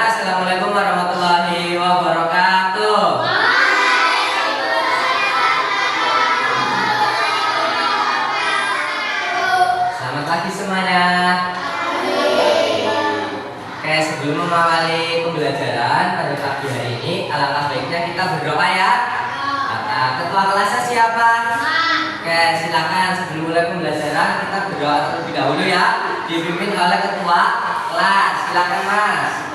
Ya, assalamualaikum warahmatullahi wabarakatuh. Selamat pagi semuanya. Oke, sebelum mengawali pembelajaran pada pagi hari ini, alangkah baiknya kita berdoa ya. Nah, ketua kelasnya siapa? Oke, silakan sebelum mulai pembelajaran kita berdoa terlebih dahulu ya. Dipimpin oleh ketua kelas. Silakan Mas.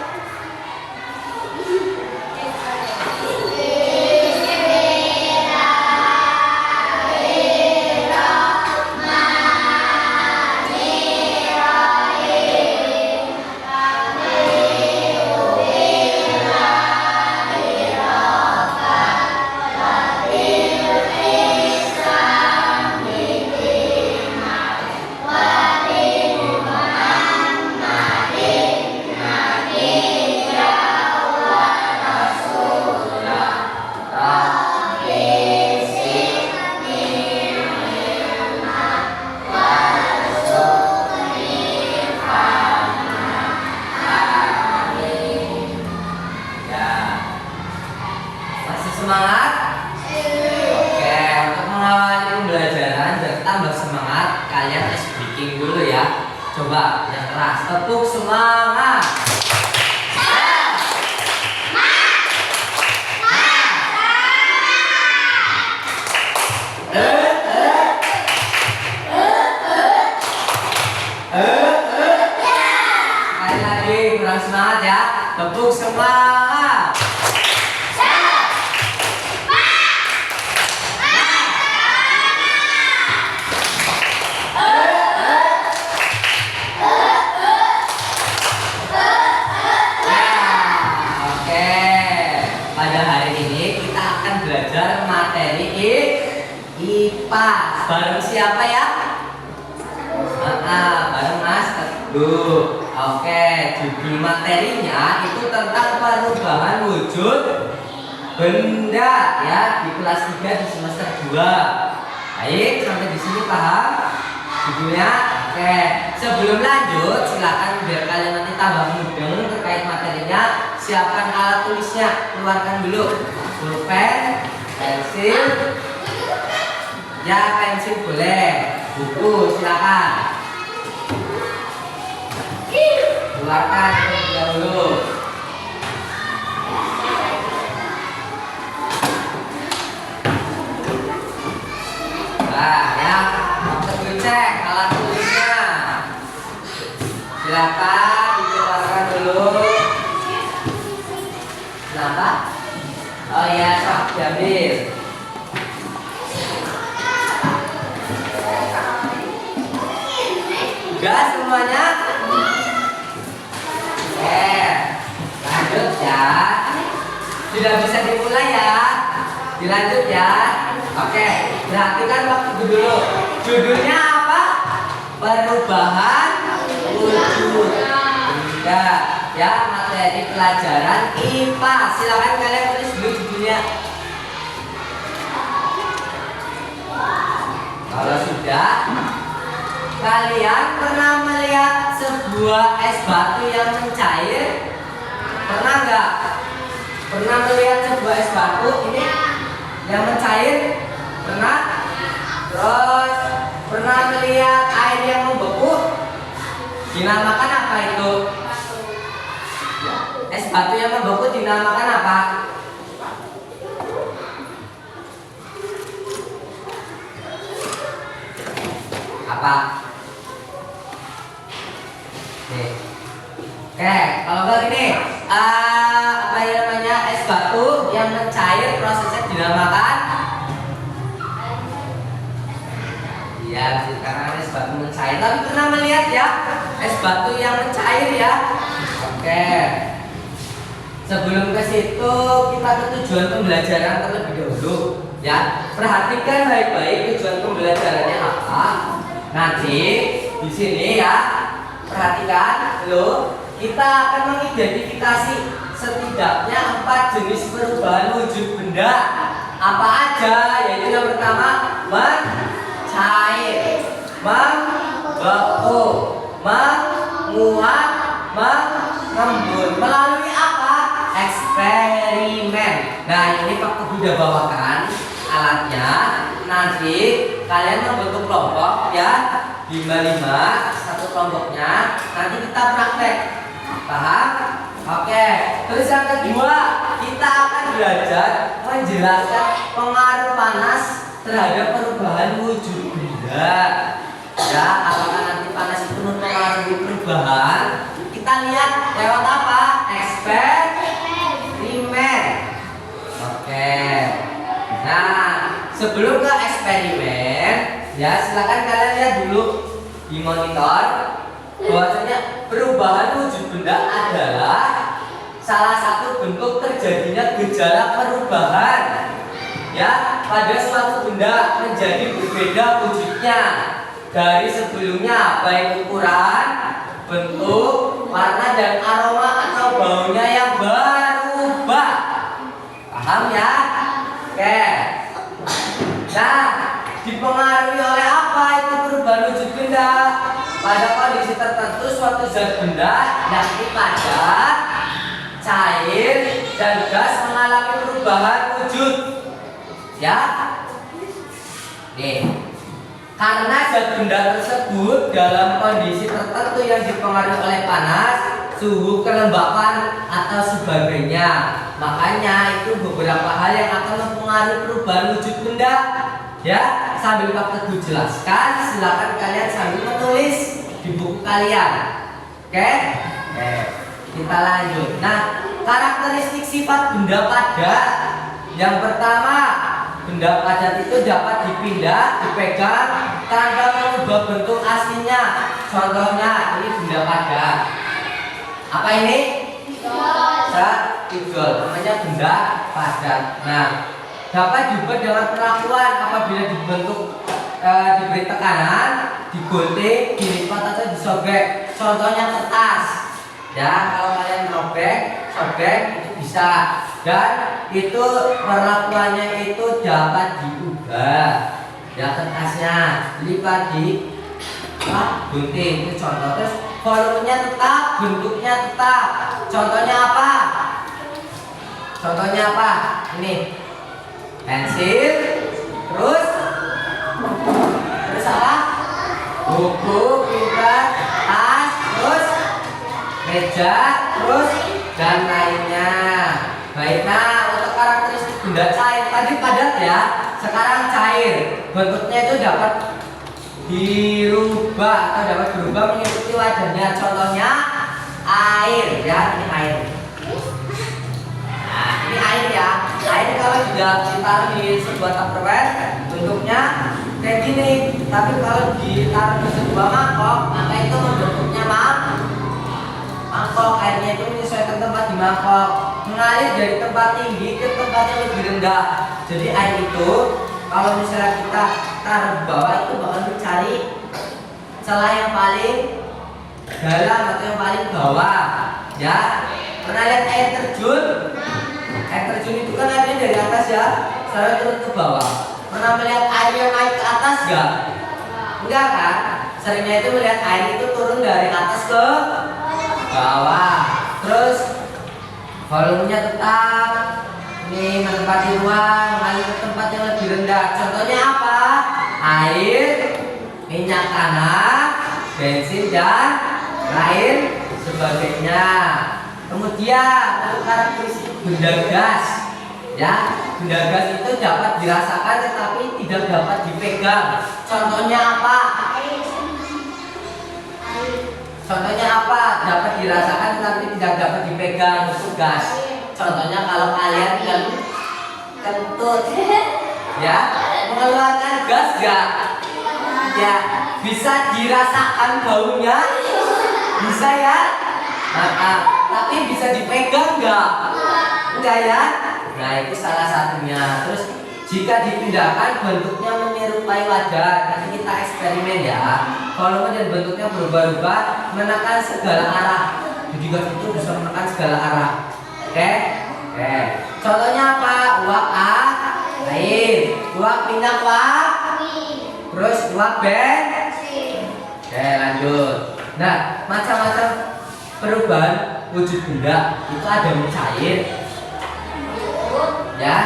Semangat? Oke, untuk mengawali pembelajaran dan tambah semangat, kalian tes breaking dulu ya. Coba yang keras, tepuk semangat. Sekali lagi, kurang semangat ya. Tepuk semangat. Belajar materi IPA bareng siapa ya? Bareng Mas Teguh. Oke, judul materinya itu tentang perubahan wujud benda ya di kelas 3 di semester 2. Baik, sampai di sini paham judulnya? Oke, sebelum lanjut silakan biar kalian nanti tambah mudeng terkait materinya, siapkan alat tulisnya, keluarkan dulu pulpen, pensil, ya pensil boleh, buku silakan, keluarkan terlebih dahulu. Nah ya, untuk cek alat tulisnya, silakan dikeluarkan dulu. Kenapa? Oh iya, sok diambil. Udah semuanya? Oke, lanjut ya. Sudah bisa dimulai ya. Dilanjut ya. Oke, perhatikan waktu dulu. Judulnya apa? Perubahan wujud benda. Ya, materi pelajaran IPA. Silakan kalian tulis dulu judulnya. Kalau sudah, kalian pernah melihat sebuah es batu yang mencair? Pernah nggak? Pernah melihat sebuah es batu ini yang mencair? Pernah? Terus pernah melihat air yang membeku? Dinamakan apa itu? Es batu yang membeku dinamakan apa? Apa? Nih. Oke, kalau enggak gini, apa yang namanya es batu yang mencair prosesnya dinamakan? Ya, karena es batu mencair. Tapi pernah melihat ya es batu yang mencair ya? Oke. Sebelum ke situ kita ke tujuan pembelajaran terlebih dahulu ya. Perhatikan baik-baik tujuan pembelajarannya apa. Nanti di sini ya, perhatikan lo. Kita akan mengidentifikasi setidaknya 4 jenis perubahan wujud benda. Apa aja? Yaitu yang pertama mencair, membeku, menguap, mengembun. Melalui eksperimen. Nah, ini Pak Teguh udah bawakan alatnya. Nanti kalian membentuk kelompok ya, 5 satu kelompoknya. Nanti kita praktek. Paham? Oke. Terus yang kedua, kita akan belajar menjelaskan pengaruh panas terhadap perubahan wujud benda. Ya, apakah nanti panas itu mempengaruhi perubahan? Kita lihat lewat apa? Eksperimen. Oke. Nah, sebelum ke eksperimen, ya silakan kalian lihat dulu di monitor bahwasanya perubahan wujud benda adalah salah satu bentuk terjadinya gejala perubahan ya pada suatu benda menjadi berbeda wujudnya dari sebelumnya, baik ukuran, bentuk, warna dan aroma atau baunya yang berubah. Paham ya? Oke. Nah, dipengaruhi oleh apa itu perubahan wujud benda? Pada kondisi tertentu suatu zat benda yakni padat, cair, dan gas mengalami perubahan wujud. Ya. Nih. Karena zat benda tersebut dalam kondisi tertentu yang dipengaruhi oleh panas, suhu, kelembapan atau sebagainya. Makanya itu beberapa hal yang akan mempengaruhi perubahan wujud benda. Ya, sambil Pak Teguh jelaskan, silakan kalian sambil menulis di buku kalian. Oke? Kita lanjut. Nah, karakteristik sifat benda padat. Yang pertama, benda padat itu dapat dipindah, dipegang tanpa mengubah bentuk aslinya. Contohnya ini benda padat. Apa ini? Pijol. Namanya benda padat. Nah, dapat diubah dengan perlakuan apabila dibentuk diberi tekanan, digunting, dilipat atau disobek. Contohnya kertas. Ya, kalau kalian robek, sobek itu bisa. Dan itu perlakuannya itu dapat diubah. Ya, kertasnya dilipat, gunting itu contoh. Terus volumenya tetap, bentuknya tetap. Contohnya apa? Contohnya apa? Ini pensil, terus apa? Buku, pulpen, tas, terus meja, terus dan lainnya. Baik, nah untuk karakteristik benda cair tadi padat ya, sekarang cair. Bentuknya itu dapat dirubah atau dapat berubah mengikuti wadahnya. Contohnya air ya, ini air. Nah, ini air ya. Air kalau tidak ditaruh di sebuah tupperware bentuknya kayak gini. Tapi kalau ditaruh di sebuah mangkok, maka itu membentuknya mangkok. Airnya itu menyesuaikan tempat di mangkok, mengalir dari tempat tinggi ke tempat yang lebih rendah. Jadi air itu kalau misalnya kita taruh di bawah itu bakal mencari celah yang paling dalam atau yang paling bawah. Ya, pernah lihat air terjun? Air terjun itu kan airnya dari atas ya, selalu turun ke bawah. Pernah melihat air yang naik ke atas enggak? Enggak kan? Seringnya itu melihat air itu turun dari atas ke bawah. Terus volumenya tetap, ini menempati ruang, mengalir ke tempat yang lebih rendah. Contohnya apa? Air, minyak tanah, bensin dan lain sebagainya. Kemudian untuk karakteristik benda gas, ya benda gas itu dapat dirasakan tetapi tidak dapat dipegang. Contohnya apa? Contohnya apa? Dapat dirasakan tetapi tidak dapat dipegang untuk gas. Contohnya kalau kalian kentut, ya mengeluarkan gas gak? Ya bisa dirasakan baunya, bisa ya. Tapi bisa dipegang gak? Enggak ya. Nah itu salah satunya. Terus jika dipindahkan bentuknya menyerupai wadah. Nanti kita eksperimen ya. Volume dan bentuknya berubah-ubah, menekan segala arah. Jadi gas itu bisa menekan segala arah. Oke. Contohnya apa? Uap air, uap minyak terus uap bensin. Oke, lanjut. Nah, macam-macam perubahan wujud benda itu ada yang cair, ya,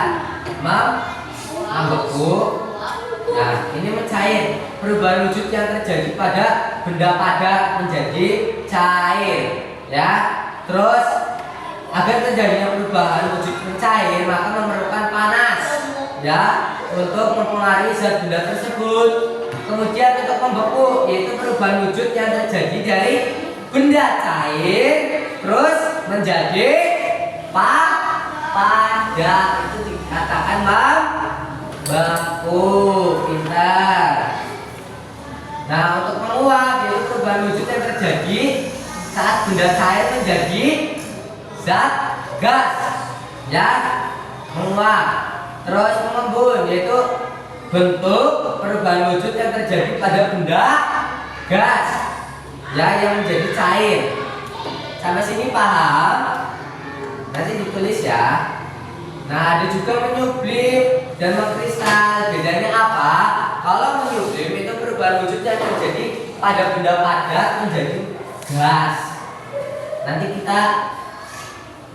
membeku. Nah, ini mencair. Perubahan wujud yang terjadi pada benda padat menjadi cair, ya. Terus agar terjadinya perubahan wujud mencair maka memerlukan panas, ya, untuk mempengaruhi zat benda tersebut. Kemudian untuk membeku, yaitu perubahan wujud yang terjadi dari benda cair terus menjadi padat, itu dikatakan membeku. Pintar. Nah, untuk menguap, yaitu perubahan wujud yang terjadi saat benda cair menjadi zat gas, ya, menguap. Terus mengembun, yaitu bentuk perubahan wujud yang terjadi pada benda gas, ya, yang menjadi cair. Sampai sini paham? Nanti ditulis ya. Nah, ada juga menyublim dan mengkristal. Bedanya apa? Kalau menyublim itu perubahan wujud yang terjadi pada benda padat menjadi gas. Nanti kita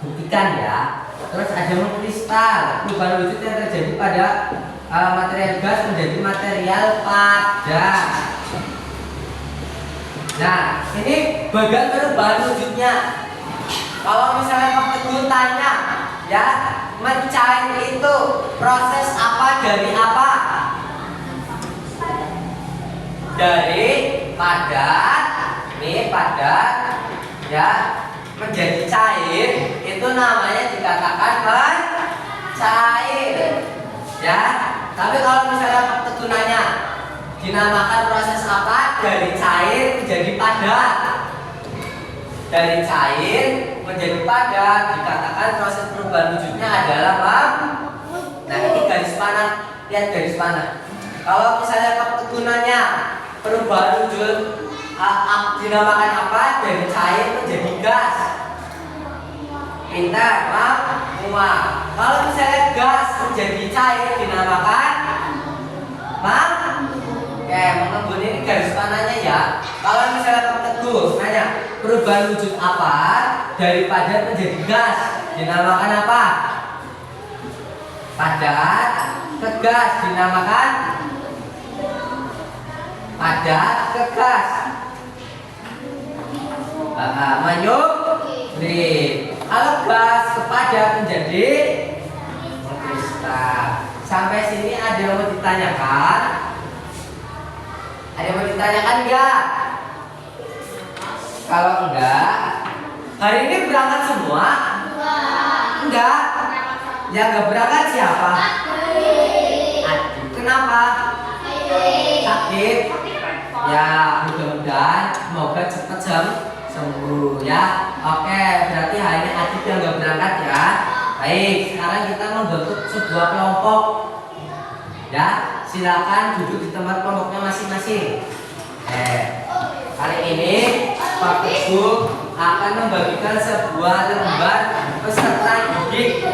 buktikan ya. Terus ada mengkristal, perubahan wujud yang terjadi pada material gas menjadi material padat. Nah, ini bagian perubahan wujudnya. Kalau misalnya Pak Teguh tanya, ya, mencair itu proses apa dari apa? Dari padat, ini padat, ya, menjadi cair, itu namanya dikatakan mencair, ya. Tapi kalau misalnya Pak Teguh nanya, dinamakan proses apa dari cair menjadi padat? Dari cair menjadi padat dikatakan proses perubahan wujudnya adalah Nah, ini garis panah, lihat garis panah. Kalau misalnya Pak Teguh nanya perubahan wujud dinamakan apa dari cair menjadi gas? Pintar, menguap. Kalau misalnya gas menjadi cair dinamakan Oke, mengembun, ini garis panahnya ya. Kalau misalnya Pak Teguh nanya perubahan wujud apa dari padat menjadi gas, dinamakan apa? Padat ke gas dinamakan padat ke gas. Menyublim. Kalau gas ke padat menjadi mengkristal. Sampai sini ada yang mau ditanyakan? Ada yang mau ditanyakan enggak? Kalau enggak, hari ini berangkat semua? Enggak. Yang enggak berangkat siapa? Adik. Kenapa? Sakit. Ya, mudah-mudahan semoga cepat sembuh ya. Oke, berarti hari ini Adik yang enggak berangkat ya. Baik, sekarang kita membentuk sebuah kelompok. Ya, silakan duduk di tempat kelompoknya masing-masing. Kali ini Pak Teguh akan membagikan sebuah lembar peserta didik.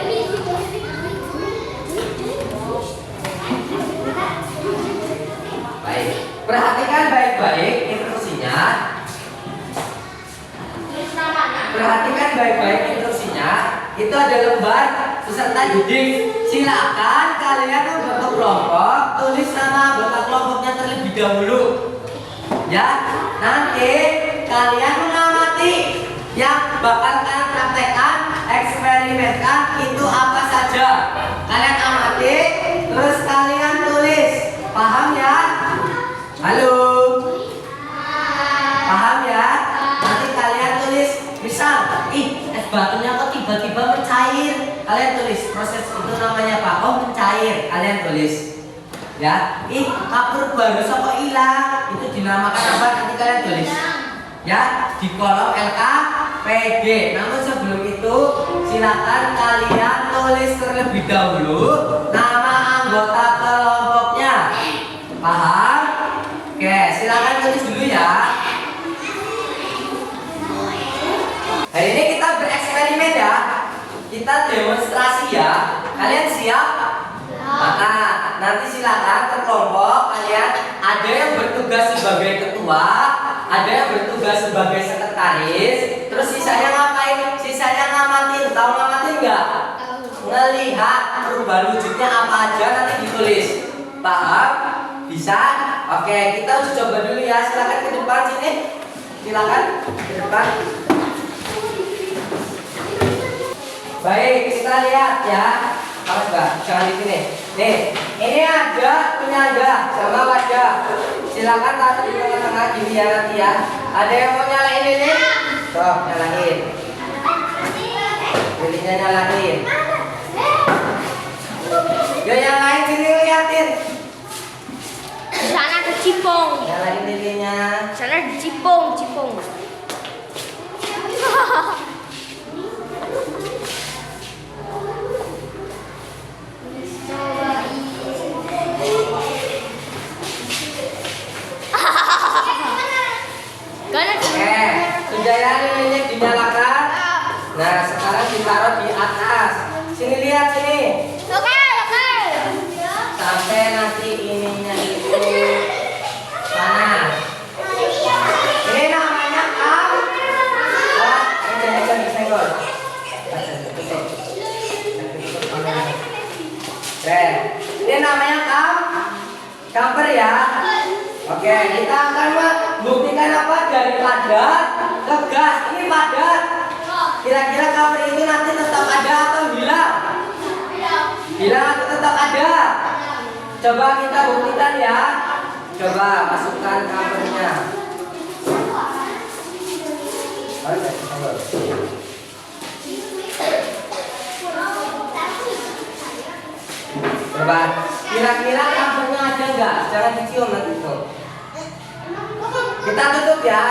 Baik, perhatikan baik-baik instruksinya. Perhatikan baik-baik instruksinya. Itu ada lembar peserta didik. Silakan kalian membentuk kelompok, tulis nama anggota kelompoknya terlebih dahulu. Ya, nanti kalian mengamati yang bakal kalian praktekkan, eksperimenkan itu apa saja. Kalian amati, terus kalian tulis. Paham ya? Halo? Paham ya? Nanti kalian tulis. Misal, es batunya kok tiba-tiba mencair. Kalian tulis, proses itu namanya apa? Oh, mencair. Kalian tulis. Ya, kapur baru kok hilang. Itu dinamakan apa? Nanti kalian tulis. Ya, di kolom LKPD. Namun sebelum itu, silakan kalian tulis terlebih dahulu nama anggota kelompoknya. Paham? Oke, silakan tulis dulu ya. Hari ini kita bereksperimen ya. Kita demonstrasi ya. Kalian siap? Maka nanti silakan ke kelompok kalian, ada yang bertugas sebagai ketua, ada yang bertugas sebagai sekretaris, terus sisanya ngapain? Sisanya ngamatin. Tahu ngamatin nggak? ngelihat perubahan wujudnya apa aja nanti ditulis. Paham? Bisa? Oke, kita uji coba dulu ya. Silakan ke depan sini. Silakan ke depan. Baik, kita lihat ya. Awas Mbak, jangan di sini. Nih, ini ada penyangga sama wadah. Silakan taruh di tengah-tengah gini ya nanti ya. Ada yang mau nyalain ini? Tuh, nyalain. Lilinnya nyalain. Yo yang lain sini liatin. Sana ada cipong. Nyalain lilinnya. Sana ada cipong. Penjayaan lilinnya dinyalakan. Nah, sekarang ditaruh di atas. Sini lihat sini. Oke. Sampai nanti ininya itu panas. Ini namanya ini senggol. Ini namanya kamper ya. Oke, kita akan membuktikan apa dari padat ke gas. Ini padat. Kira-kira kamper ini nanti tetap ada atau hilang? Hilang atau tetap ada? Coba kita buktikan ya. Coba masukkan kampernya. Coba, kira-kira kampernya ada nggak? Jangan dicium nanti tuh. Kita tutup ya.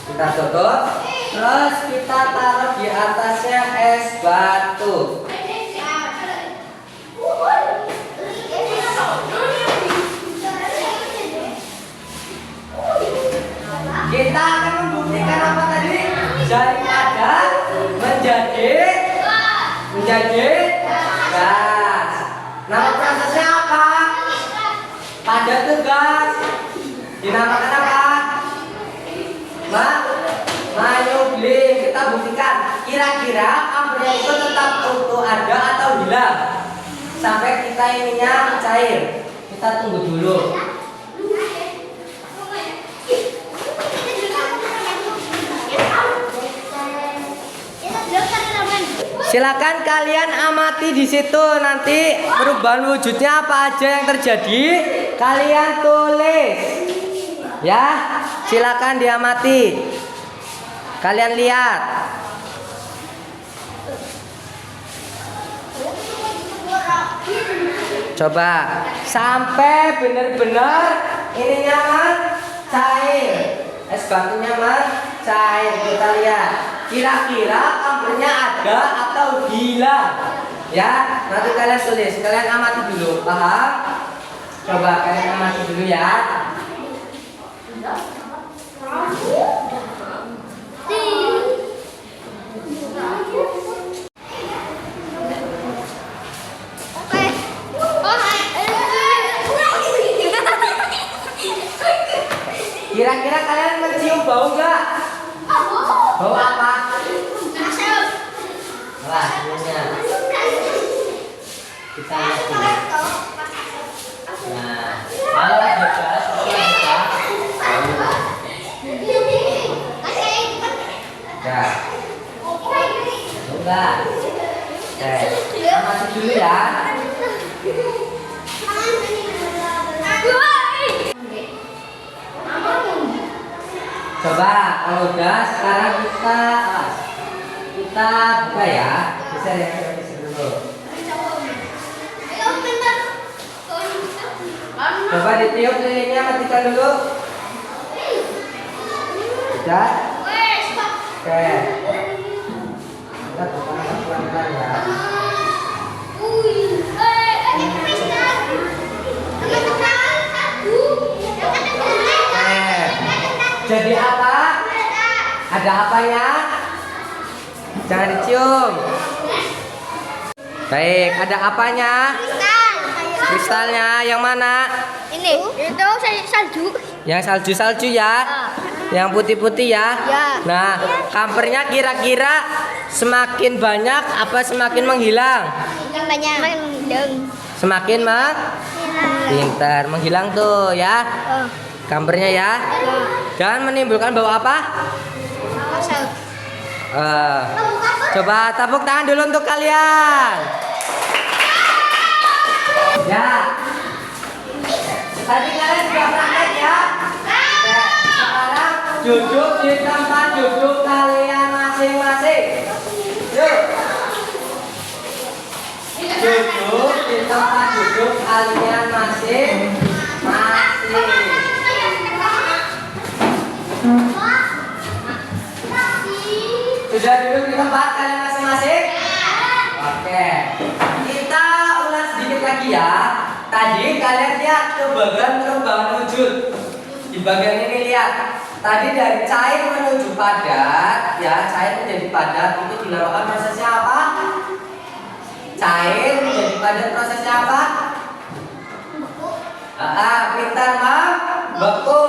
Kita tutup. Terus kita taruh di atasnya es batu. Kita akan membuktikan apa tadi? Dari padat menjadi gas. Nama prosesnya apa? Padat itu gas. Dinamakan apa? Mayoblim. Kita buktikan. Kira-kira kampernya itu tetap utuh ada atau hilang? Sampai kita ininya cair. Kita tunggu dulu. Silakan kalian amati di situ nanti perubahan wujudnya apa aja yang terjadi. Kalian tulis. Ya, silakan diamati. Kalian lihat. Coba sampai benar-benar ini nyaman cair. Es batunya cair. Kita lihat. Kira-kira kampernya ada atau hilang? Ya, nanti kalian tulis. Kalian amati dulu, paham? Coba kalian amati dulu ya. Kira-kira kalian mencium bau nggak? Bau apa? Wah, ini kita lihat dulu. Nah, kalau ada gas, ya. Enggak. Masuk dulu ya. Coba kalau udah sekarang kita buka ya. Bisa ya, bisa dulu. Coba ditiup lilinnya, matikan dulu. Sudah? Oke. Kita buka pelan-pelan ya. Jadi apa? Ada apanya? Jangan dicium. Baik, ada apanya? Kristalnya yang mana? Ini, itu salju. Yang salju-salju ya? Yang putih-putih ya? Ya. Nah, kampernya kira-kira Semakin banyak apa semakin menghilang? Yang banyak. Mendeng. Semakin pintar. Menghilang tuh ya. Oh. Gambarnya ya. Dan menimbulkan bau apa? Masuk. Coba tepuk tangan dulu untuk kalian. Ya. Tadi kalian sudah praktek ya. Sekarang duduk di tempat duduk kalian masing-masing. Yuk. Duduk di tempat duduk kalian masing-masing. Sudah duduk di tempat kalian masing-masing? Oke. Kita ulas sedikit lagi ya. Tadi kalian lihat ke bagian perubahan wujud. Di bagian ini lihat. Tadi dari cair menuju padat, ya, cair menjadi padat itu dinamakan prosesnya apa? Cair menjadi padat prosesnya apa? Pintar membeku.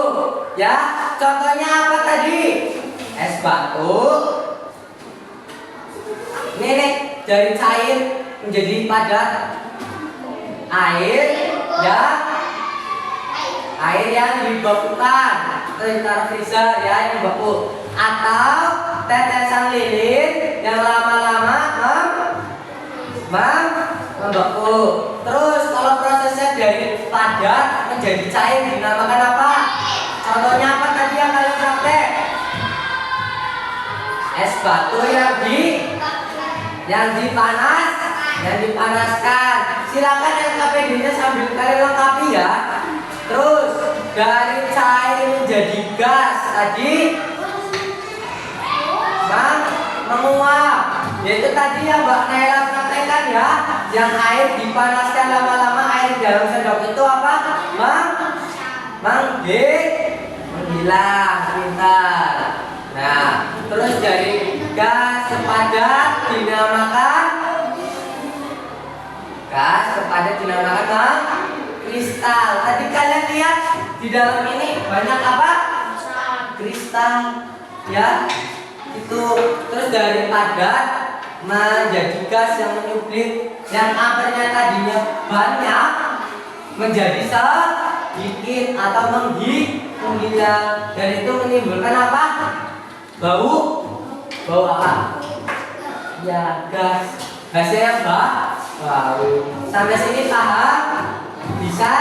Ya, contohnya apa tadi? Es batu. Ini nih, dari cair menjadi padat. Air, ya. Air yang dibekukan, taruh freezer ya, yang beku. Atau tetesan lilin yang lama-lama membeku. Terus kalau prosesnya dari padat menjadi cair dinamakan apa? Contohnya apa tadi yang kalian praktek? Es batu yang dipanaskan. Silakan LKPD-nya sambil kalian lengkapi ya. Terus dari cair menjadi gas tadi menguap. Yaitu tadi yang Mbak Naila praktekkan ya, yang air dipanaskan lama-lama, air dalam sendok itu apa? Menghilang, pintar. Nah, terus dari gas sepadat dinamakan kristal. Tadi kalian lihat di dalam ini banyak apa? Kristal, ya. Itu terus dari padat menjadi gas yang menyublit, yang apernya tadinya banyak menjadi sedikit atau menghilang, dan itu menimbulkan apa? Bau apa? Ya, gasnya yang bau. Sampai sini paham? Bisa?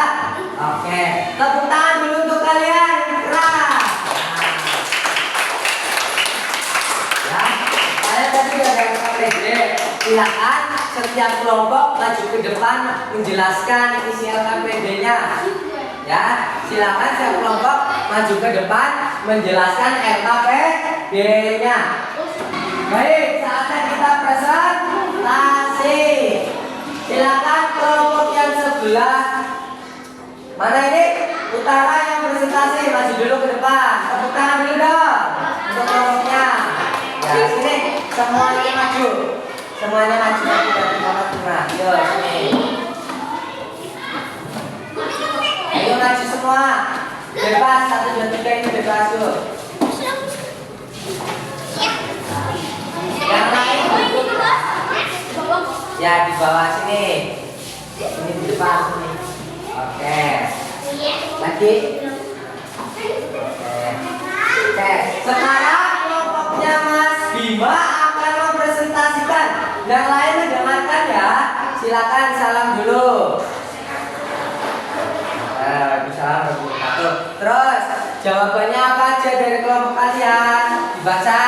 Oke. Tepuk tangan dulu untuk kalian. Keras. Ya, kalian tadi ada LKPD. Silakan setiap kelompok maju ke depan menjelaskan isi LKPD-nya. Ya, silakan setiap kelompok maju ke depan menjelaskan LKPD-nya. Baik, saatnya kita presentasi. Silakan kelompok yang sebelah mana ini? Utara yang presentasi, maju dulu ke depan. Tepuk tangan dulu dong untuk kelompoknya. Ya, sini semuanya maju. Semuanya maju dari kelompok tengah. Yo, sini. Ayo maju semua. Bebas 1 2 3 ini bebas yuk. Yang lain duduk. Ya di bawah sini. Ini di depan sini. Oke. Lagi. Oke. Sekarang kelompoknya Mas Bima akan mempresentasikan. Yang lain mendengarkan ya. Silakan salam dulu. Salam dulu. Terus jawabannya apa aja dari kelompok kalian? Dibaca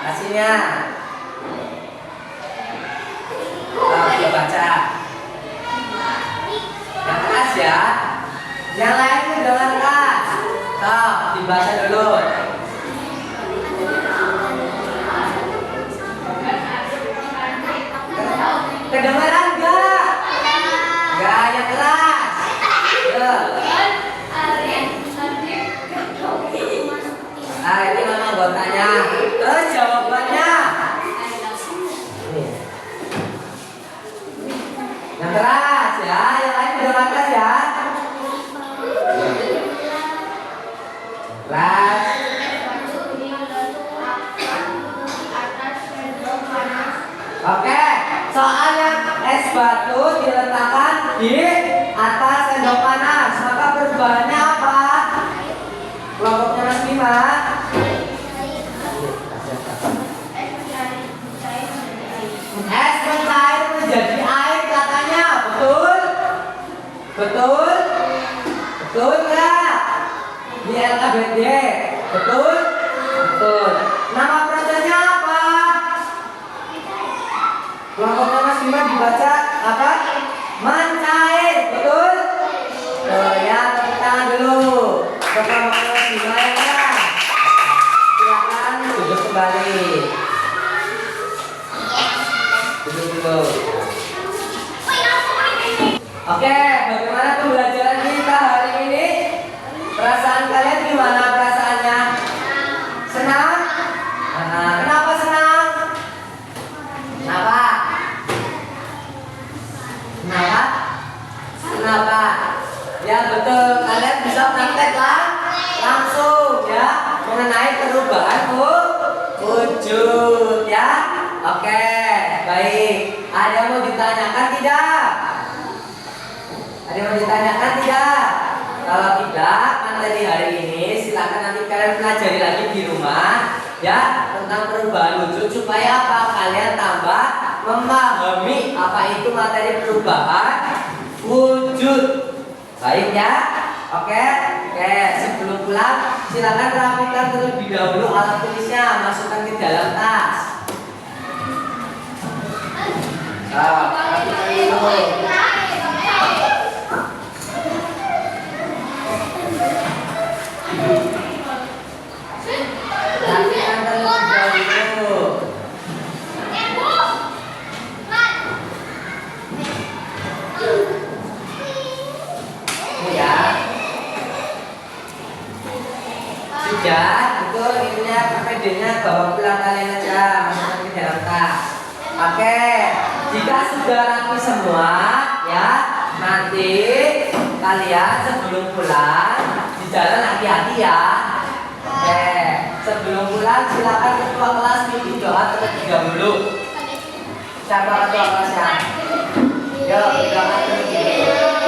hasilnya. Dibaca. Yang keras ya. Yang lain mendengarkan. Dibaca dulu. Kedengaran enggak? Enggak, yang keras. Ini mama buat tanya. Terus jawabannya. Yang keras ya, yang lain mendengarkan ya. Keras. Oke, soalnya es batu diletakkan di atas sendok panas, maka perubahannya apa? Kelompoknya Mas Bima. Es mencair menjadi air katanya, betul? Betul? Betul nggak? Di LKBD, betul? Betul. Nama prosesnya apa? Kelompoknya Mas Bima dibaca apa? Mencair, betul? Ya, tepuk tangan dulu. Kelompoknya Mas Bima ya. Silakan duduk kembali. Duduk dulu. Oke, bagaimana pembelajaran kita hari ini? Perasaan kalian gimana perasaannya? Senang? Kenapa senang? Kenapa? Kenapa? Kenapa? Ya betul, kalian bisa praktek langsung ya mengenai perubahan wujud ya. Oke, baik. Ada yang mau ditanyakan tidak? Ada yang mau ditanyakan tidak? Kalau tidak, materi hari ini silakan nanti kalian pelajari lagi di rumah ya tentang perubahan wujud supaya apa? Kalian tambah memahami apa itu materi perubahan wujud. Baik ya? Oke, sebelum pulang silakan rapikan terlebih dahulu alat tulisnya, masukkan ke dalam tas. Rapikan dulu. Rapikan terlebih dahulu. Ya. Sudah, itu ininya KPD-nya bawa pulang kalian aja, masukkan ke dalam tas. Oke, jika sudah rapi semua, ya nanti kalian sebelum pulang di jalan hati-hati ya. Oke, sebelum pulang silakan ketua kelas bimbing doa terlebih dahulu. Siapa ketua kelasnya? Yuk, doakan terlebih dahulu.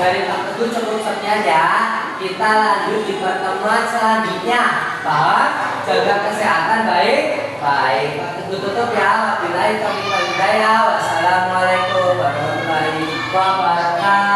Dari Pak Teguh cukup sekian ya. Kita lanjut di pertemuan selanjutnya. Paham? Jaga kesehatan baik. Pak Teguh tutup ya. Wabillahi taufiq wal hidayah. Wassalamualaikum warahmatullahi wabarakatuh.